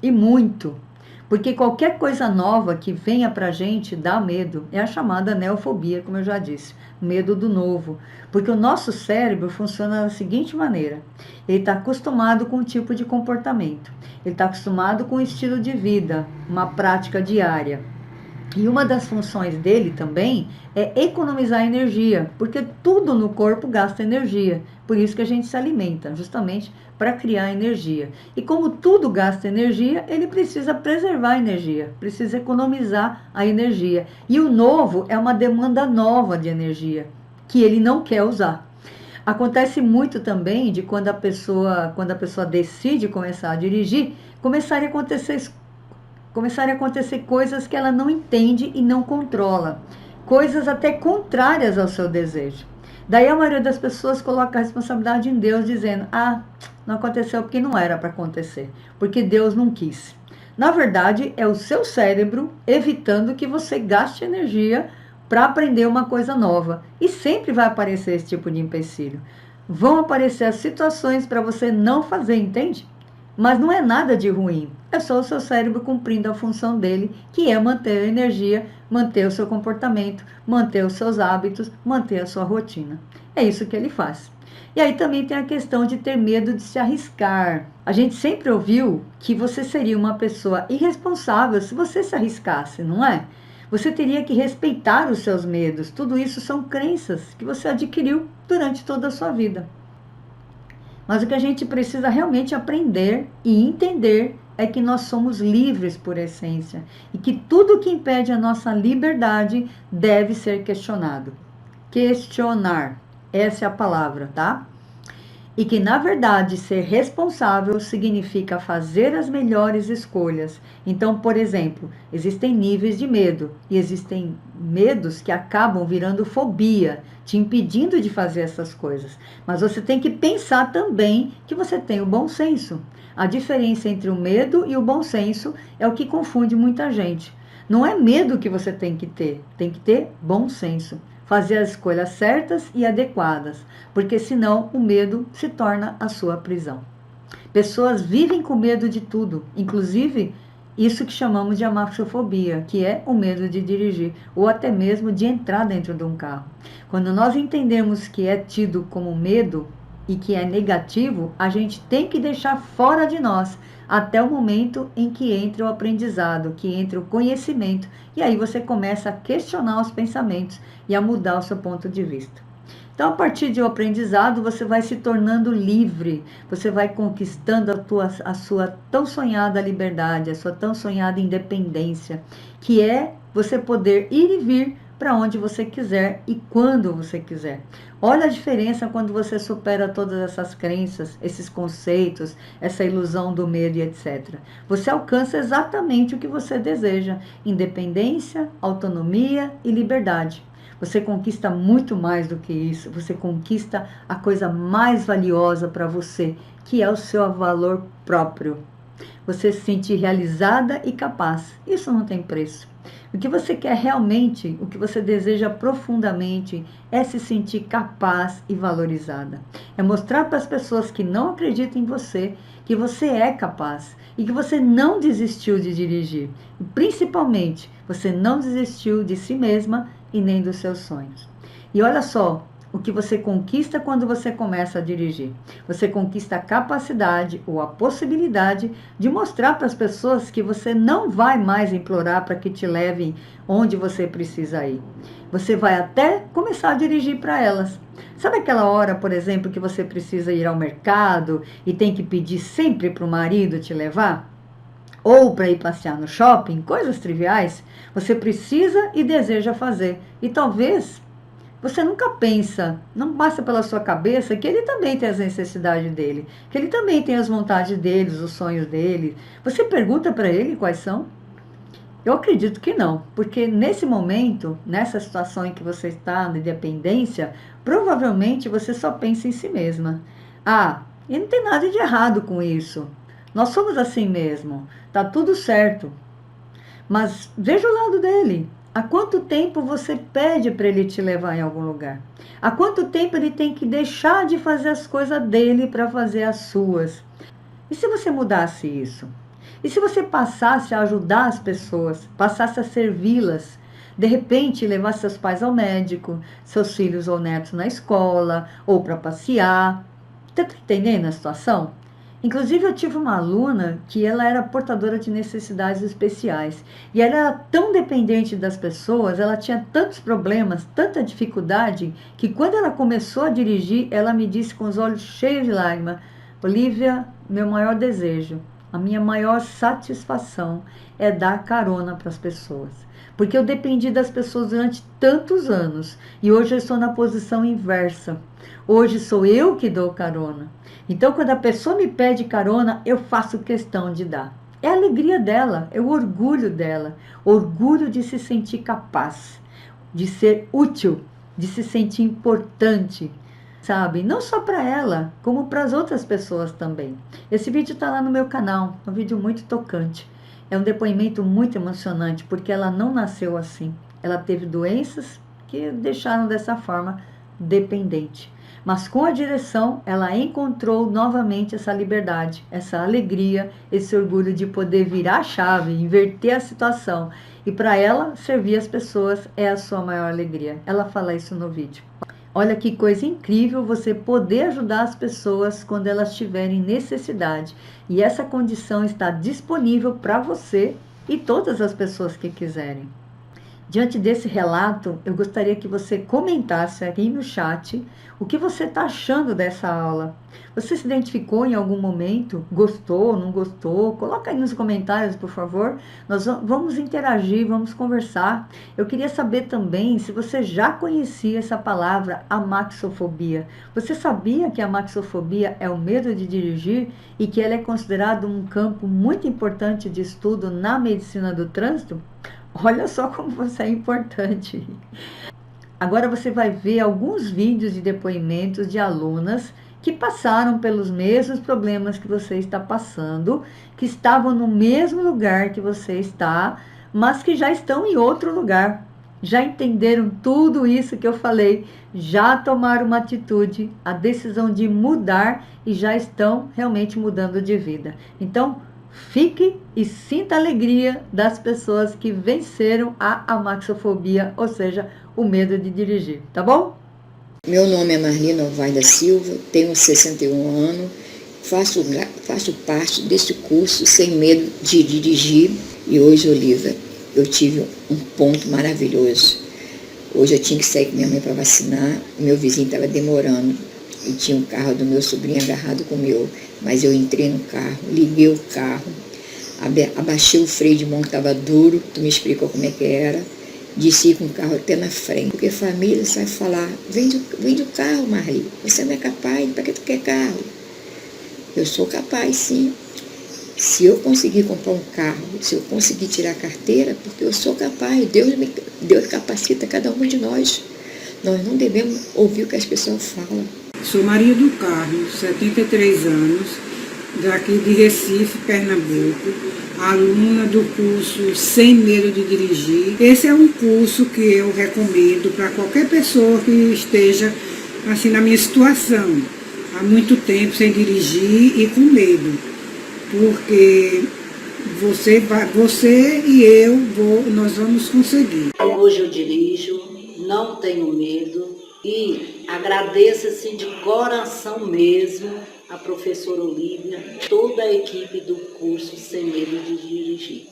e muito. Porque qualquer coisa nova que venha para a gente dá medo. É a chamada neofobia, como eu já disse. Medo do novo. Porque o nosso cérebro funciona da seguinte maneira. Ele está acostumado com um tipo de comportamento. Ele está acostumado com um estilo de vida, uma prática diária. E uma das funções dele também é economizar energia, porque tudo no corpo gasta energia. Por isso que a gente se alimenta, justamente para criar energia. E como tudo gasta energia, ele precisa preservar a energia, precisa economizar a energia. E o novo é uma demanda nova de energia, que ele não quer usar. Acontece muito também de quando a pessoa decide começar a dirigir, começarem a acontecer coisas que ela não entende e não controla. Coisas até contrárias ao seu desejo. Daí a maioria das pessoas coloca a responsabilidade em Deus, dizendo: ah, não aconteceu porque não era para acontecer, porque Deus não quis. Na verdade, é o seu cérebro evitando que você gaste energia para aprender uma coisa nova. E sempre vai aparecer esse tipo de empecilho. Vão aparecer as situações para você não fazer, entende? Mas não é nada de ruim, é só o seu cérebro cumprindo a função dele, que é manter a energia, manter o seu comportamento, manter os seus hábitos, manter a sua rotina. É isso que ele faz. E aí também tem a questão de ter medo de se arriscar. A gente sempre ouviu que você seria uma pessoa irresponsável se você se arriscasse, não é? Você teria que respeitar os seus medos. Tudo isso são crenças que você adquiriu durante toda a sua vida. Mas o que a gente precisa realmente aprender e entender é que nós somos livres por essência e que tudo que impede a nossa liberdade deve ser questionado. Questionar, essa é a palavra, tá? E que, na verdade, ser responsável significa fazer as melhores escolhas. Então, por exemplo, existem níveis de medo e existem medos que acabam virando fobia, te impedindo de fazer essas coisas. Mas você tem que pensar também que você tem o bom senso. A diferença entre o medo e o bom senso é o que confunde muita gente. Não é medo que você tem que ter bom senso. Fazer as escolhas certas e adequadas, porque senão o medo se torna a sua prisão. Pessoas vivem com medo de tudo, inclusive isso que chamamos de amaxofobia, que é o medo de dirigir, ou até mesmo de entrar dentro de um carro. Quando nós entendemos que é tido como medo e que é negativo, a gente tem que deixar fora de nós, até o momento em que entre o aprendizado, que entre o conhecimento, e aí você começa a questionar os pensamentos e a mudar o seu ponto de vista. Então, a partir de um aprendizado, você vai se tornando livre, você vai conquistando a sua tão sonhada liberdade, a sua tão sonhada independência, que é você poder ir e vir para onde você quiser e quando você quiser. Olha a diferença quando você supera todas essas crenças, esses conceitos, essa ilusão do medo e etc. Você alcança exatamente o que você deseja: independência, autonomia e liberdade. Você conquista muito mais do que isso. Você conquista a coisa mais valiosa para você, que é o seu valor próprio. Você se sentir realizada e capaz. Isso não tem preço. O que você quer realmente, o que você deseja profundamente, é se sentir capaz e valorizada. É mostrar para as pessoas que não acreditam em você que você é capaz e que você não desistiu de dirigir. E principalmente, você não desistiu de si mesma e nem dos seus sonhos. E olha só o que você conquista quando você começa a dirigir. Você conquista a capacidade ou a possibilidade de mostrar para as pessoas que você não vai mais implorar para que te levem onde você precisa ir. Você vai até começar a dirigir para elas. Sabe aquela hora, por exemplo, que você precisa ir ao mercado e tem que pedir sempre para o marido te levar? Ou para ir passear no shopping, coisas triviais, você precisa e deseja fazer. E talvez você nunca pensa, não passa pela sua cabeça que ele também tem as necessidades dele, que ele também tem as vontades dele, os sonhos dele. Você pergunta para ele quais são? Eu acredito que não, porque nesse momento, nessa situação em que você está, na independência, provavelmente você só pensa em si mesma. Ah, e não tem nada de errado com isso. Nós somos assim mesmo, tá tudo certo. Mas veja o lado dele. Há quanto tempo você pede para ele te levar em algum lugar? Há quanto tempo ele tem que deixar de fazer as coisas dele para fazer as suas? E se você mudasse isso? E se você passasse a ajudar as pessoas, passasse a servi-las, de repente levar seus pais ao médico, seus filhos ou netos na escola, ou para passear. Você está entendendo a situação? Inclusive eu tive uma aluna que ela era portadora de necessidades especiais e ela era tão dependente das pessoas, ela tinha tantos problemas, tanta dificuldade, que quando ela começou a dirigir, ela me disse com os olhos cheios de lágrimas: Olívia, meu maior desejo, a minha maior satisfação é dar carona para as pessoas. Porque eu dependi das pessoas durante tantos anos e hoje eu estou na posição inversa. Hoje sou eu que dou carona. Então, quando a pessoa me pede carona, eu faço questão de dar. É a alegria dela, é o orgulho dela. Orgulho de se sentir capaz, de ser útil, de se sentir importante, sabe? Não só para ela, como para as outras pessoas também. Esse vídeo está lá no meu canal, é um vídeo muito tocante. É um depoimento muito emocionante, porque ela não nasceu assim. Ela teve doenças que deixaram dessa forma dependente. Mas com a direção, ela encontrou novamente essa liberdade, essa alegria, esse orgulho de poder virar a chave, inverter a situação. E para ela, servir as pessoas é a sua maior alegria. Ela fala isso no vídeo. Olha que coisa incrível você poder ajudar as pessoas quando elas tiverem necessidade. E essa condição está disponível para você e todas as pessoas que quiserem. Diante desse relato, eu gostaria que você comentasse aqui no chat o que você está achando dessa aula. Você se identificou em algum momento? Gostou, não gostou? Coloca aí nos comentários, por favor. Nós vamos interagir, vamos conversar. Eu queria saber também se você já conhecia essa palavra, amaxofobia. Você sabia que a amaxofobia é o medo de dirigir e que ela é considerada um campo muito importante de estudo na medicina do trânsito? Olha só como você é importante. Agora você vai ver alguns vídeos de depoimentos de alunas que passaram pelos mesmos problemas que você está passando, que estavam no mesmo lugar que você está, mas que já estão em outro lugar. Já entenderam tudo isso que eu falei, já tomaram uma atitude, a decisão de mudar e já estão realmente mudando de vida. Então, fique e sinta a alegria das pessoas que venceram a amaxofobia, ou seja, o medo de dirigir, tá bom? Meu nome é Marli Novaes da Silva, tenho 61 anos, faço parte deste curso Sem Medo de Dirigir. E hoje, Olívia, eu tive um ponto maravilhoso. Hoje eu tinha que sair com minha mãe para vacinar, meu vizinho estava demorando e tinha um carro do meu sobrinho agarrado com o meu. Mas eu entrei no carro, liguei o carro, abaixei o freio de mão que estava duro, tu me explicou como é que era, desci com o carro até na frente. Porque família sai falar, vende o carro, Marli, você não é capaz, para que tu quer carro? Eu sou capaz, sim. Se eu conseguir comprar um carro, se eu conseguir tirar a carteira, porque eu sou capaz, Deus capacita cada um de nós. Nós não devemos ouvir o que as pessoas falam. Sou Maria do Carmo, 73 anos, daqui de Recife, Pernambuco, aluna do curso Sem Medo de Dirigir. Esse é um curso que eu recomendo para qualquer pessoa que esteja assim na minha situação, há muito tempo sem dirigir e com medo, porque você e eu, nós vamos conseguir. Hoje eu dirijo, não tenho medo. E agradeço assim de coração mesmo a professora Olívia, toda a equipe do curso Sem Medo de Dirigir.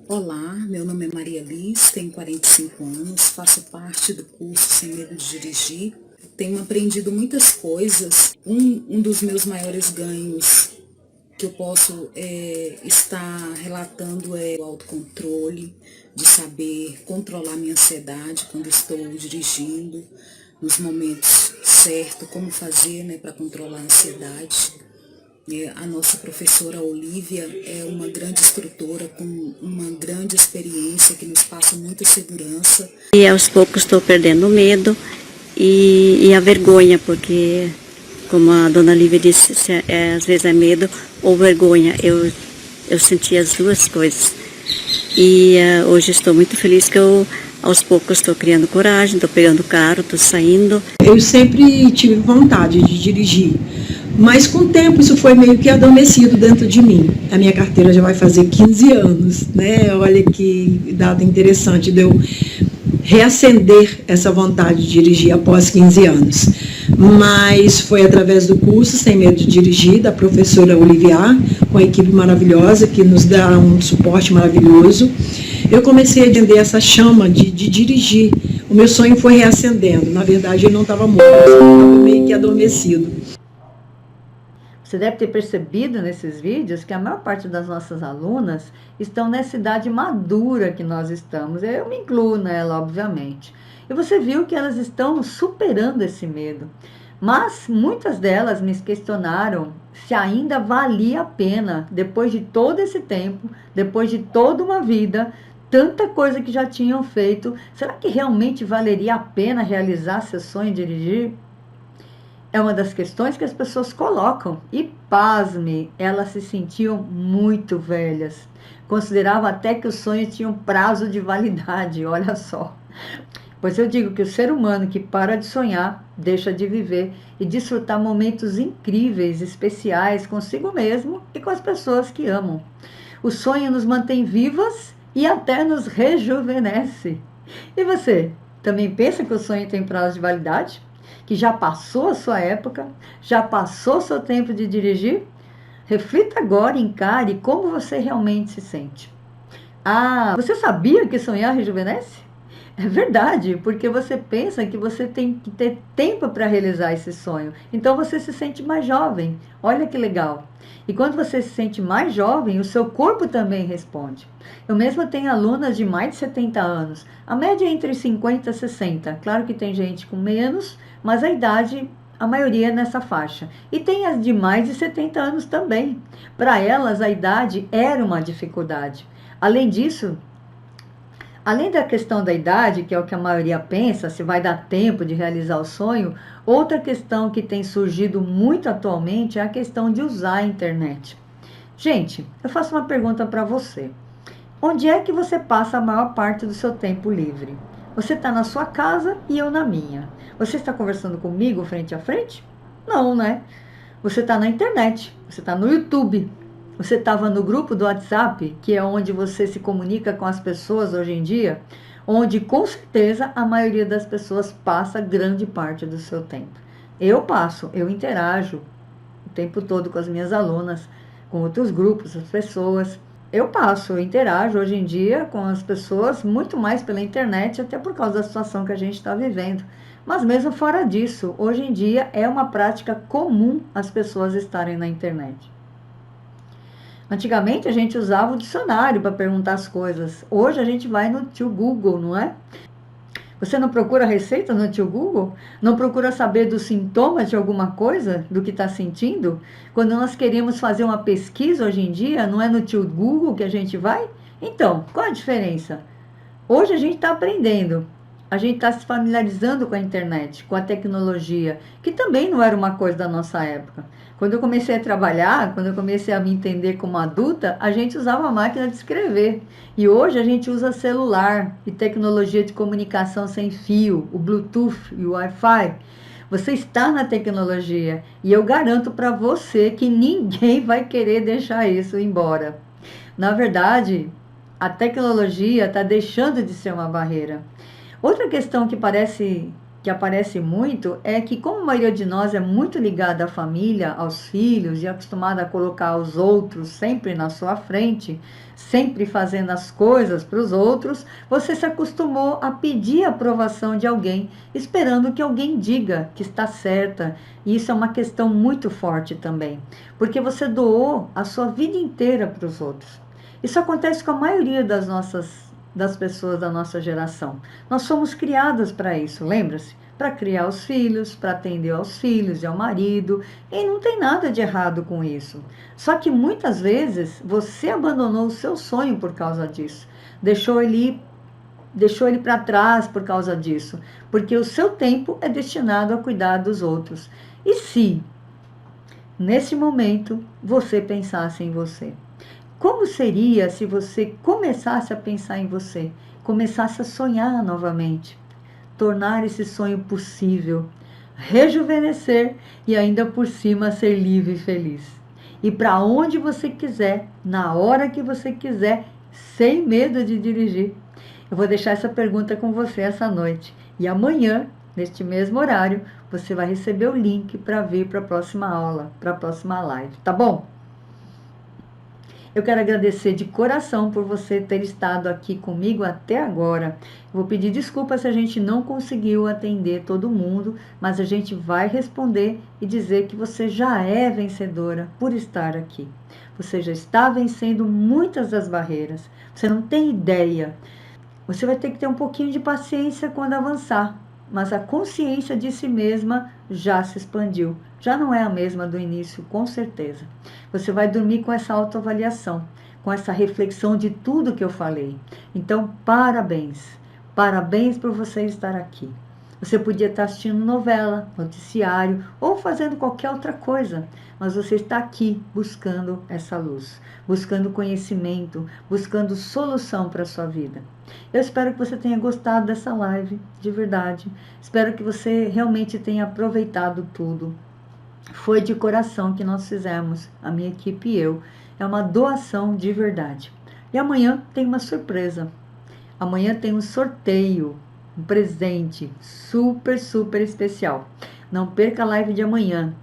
Olá, meu nome é Maria Liz, tenho 45 anos, faço parte do curso Sem Medo de Dirigir. Tenho aprendido muitas coisas. Um dos meus maiores ganhos que eu posso estar relatando é o autocontrole, de saber controlar minha ansiedade quando estou dirigindo, nos momentos certos, como fazer para controlar a ansiedade. A nossa professora Olívia é uma grande instrutora com uma grande experiência que nos passa muita segurança. E aos poucos estou perdendo o medo e a vergonha, porque, como a dona Olívia disse, às vezes é medo ou vergonha. Eu senti as duas coisas. E hoje estou muito feliz que aos poucos estou criando coragem, estou pegando o carro, estou saindo. Eu sempre tive vontade de dirigir, Mas com o tempo isso foi meio que adormecido dentro de mim. A minha carteira já vai fazer 15 anos, né? Olha que data interessante de eu reacender essa vontade de dirigir após 15 anos. Mas foi através do curso Sem Medo de Dirigir, da professora Oliviar, com a equipe maravilhosa, que nos dá um suporte maravilhoso. Eu comecei a acender essa chama de dirigir. O meu sonho foi reacendendo. Na verdade, ele não estava morto, ele estava meio que adormecido. Você deve ter percebido nesses vídeos que a maior parte das nossas alunas estão nessa idade madura que nós estamos. Eu me incluo nela, obviamente. E você viu que elas estão superando esse medo. Mas muitas delas me questionaram se ainda valia a pena, depois de todo esse tempo, depois de toda uma vida, tanta coisa que já tinham feito, será que realmente valeria a pena realizar seu sonho de dirigir? É uma das questões que as pessoas colocam. E, pasme, elas se sentiam muito velhas. Consideravam até que os sonhos tinham prazo de validade, olha só. Pois eu digo que o ser humano que para de sonhar, deixa de viver e desfrutar momentos incríveis, especiais consigo mesmo e com as pessoas que amam. O sonho nos mantém vivas e até nos rejuvenesce. E você, também pensa que o sonho tem prazo de validade? Que já passou a sua época? Já passou o seu tempo de dirigir? Reflita agora e encare como você realmente se sente. Ah, você sabia que sonhar rejuvenesce? É verdade, porque você pensa que você tem que ter tempo para realizar esse sonho. Então você se sente mais jovem. Olha que legal. E quando você se sente mais jovem, o seu corpo também responde. Eu mesma tenho alunas de mais de 70 anos. A média é entre 50 e 60. Claro que tem gente com menos, mas a idade, a maioria é nessa faixa. E tem as de mais de 70 anos também. Para elas, a idade era uma dificuldade. Além disso, além da questão da idade, que é o que a maioria pensa, se vai dar tempo de realizar o sonho, outra questão que tem surgido muito atualmente é a questão de usar a internet. Gente, eu faço uma pergunta para você. Onde é que você passa a maior parte do seu tempo livre? Você está na sua casa e eu na minha. Você está conversando comigo frente a frente? Não, né? Você está na internet, você está no YouTube. Você estava no grupo do WhatsApp, que é onde você se comunica com as pessoas hoje em dia, onde com certeza a maioria das pessoas passa grande parte do seu tempo. Eu interajo o tempo todo com as minhas alunas, com outros grupos, as pessoas. Eu interajo hoje em dia com as pessoas muito mais pela internet, até por causa da situação que a gente está vivendo. Mas mesmo fora disso, hoje em dia é uma prática comum as pessoas estarem na internet. Antigamente a gente usava o dicionário para perguntar as coisas. Hoje a gente vai no tio Google, não é? Você não procura receita no tio Google? Não procura saber dos sintomas de alguma coisa, do que está sentindo? Quando nós queremos fazer uma pesquisa hoje em dia, não é no tio Google que a gente vai? Então, qual a diferença? Hoje a gente está aprendendo. A gente está se familiarizando com a internet, com a tecnologia, que também não era uma coisa da nossa época. Quando eu comecei a trabalhar, quando eu comecei a me entender como adulta, a gente usava a máquina de escrever. E hoje a gente usa celular e tecnologia de comunicação sem fio, o Bluetooth e o Wi-Fi. Você está na tecnologia e eu garanto para você que ninguém vai querer deixar isso embora. Na verdade, a tecnologia está deixando de ser uma barreira. Outra questão que aparece muito é que, como a maioria de nós é muito ligada à família, aos filhos e acostumada a colocar os outros sempre na sua frente, sempre fazendo as coisas para os outros, você se acostumou a pedir a aprovação de alguém, esperando que alguém diga que está certa. E isso é uma questão muito forte também, porque você doou a sua vida inteira para os outros. Isso acontece com a maioria das pessoas da nossa geração. Nós somos criadas para isso, lembra-se? Para criar os filhos, para atender aos filhos e ao marido, e não tem nada de errado com isso. Só que muitas vezes você abandonou o seu sonho por causa disso, deixou ele para trás por causa disso, porque o seu tempo é destinado a cuidar dos outros. E se, nesse momento, você pensasse em você? Como seria se você começasse a pensar em você, começasse a sonhar novamente, tornar esse sonho possível, rejuvenescer e ainda por cima ser livre e feliz. E para onde você quiser, na hora que você quiser, sem medo de dirigir. Eu vou deixar essa pergunta com você essa noite. E amanhã, neste mesmo horário, você vai receber o link para vir para a próxima aula, para a próxima live, tá bom? Eu quero agradecer de coração por você ter estado aqui comigo até agora. Eu vou pedir desculpa se a gente não conseguiu atender todo mundo, mas a gente vai responder e dizer que você já é vencedora por estar aqui. Você já está vencendo muitas das barreiras. Você não tem ideia. Você vai ter que ter um pouquinho de paciência quando avançar, mas a consciência de si mesma já se expandiu. Já não é a mesma do início, com certeza. Você vai dormir com essa autoavaliação, com essa reflexão de tudo que eu falei. Então, parabéns. Parabéns por você estar aqui. Você podia estar assistindo novela, noticiário ou fazendo qualquer outra coisa, mas você está aqui buscando essa luz, buscando conhecimento, buscando solução para a sua vida. Eu espero que você tenha gostado dessa live, de verdade. Espero que você realmente tenha aproveitado tudo. Foi de coração que nós fizemos, a minha equipe e eu. É uma doação de verdade. E amanhã tem uma surpresa. Amanhã tem um sorteio, um presente super, super especial. Não perca a live de amanhã.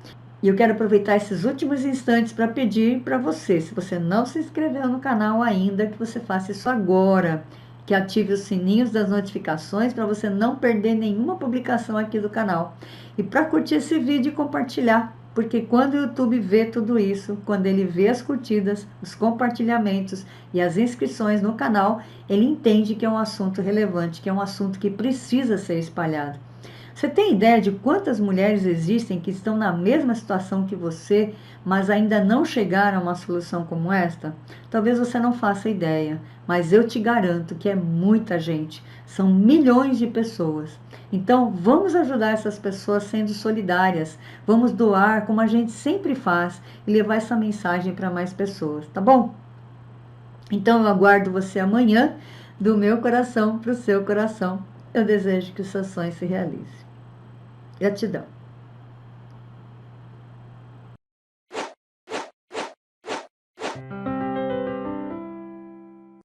E eu quero aproveitar esses últimos instantes para pedir para você, se você não se inscreveu no canal ainda, que você faça isso agora. Que ative os sininhos das notificações para você não perder nenhuma publicação aqui do canal. E para curtir esse vídeo e compartilhar, porque quando o YouTube vê tudo isso, quando ele vê as curtidas, os compartilhamentos e as inscrições no canal, ele entende que é um assunto relevante, que é um assunto que precisa ser espalhado. Você tem ideia de quantas mulheres existem que estão na mesma situação que você, mas ainda não chegaram a uma solução como esta? Talvez você não faça ideia, mas eu te garanto que é muita gente. São milhões de pessoas. Então, vamos ajudar essas pessoas sendo solidárias. Vamos doar como a gente sempre faz e levar essa mensagem para mais pessoas, tá bom? Então, eu aguardo você amanhã, do meu coração para o seu coração. Eu desejo que os seus sonhos se realizem. Gratidão.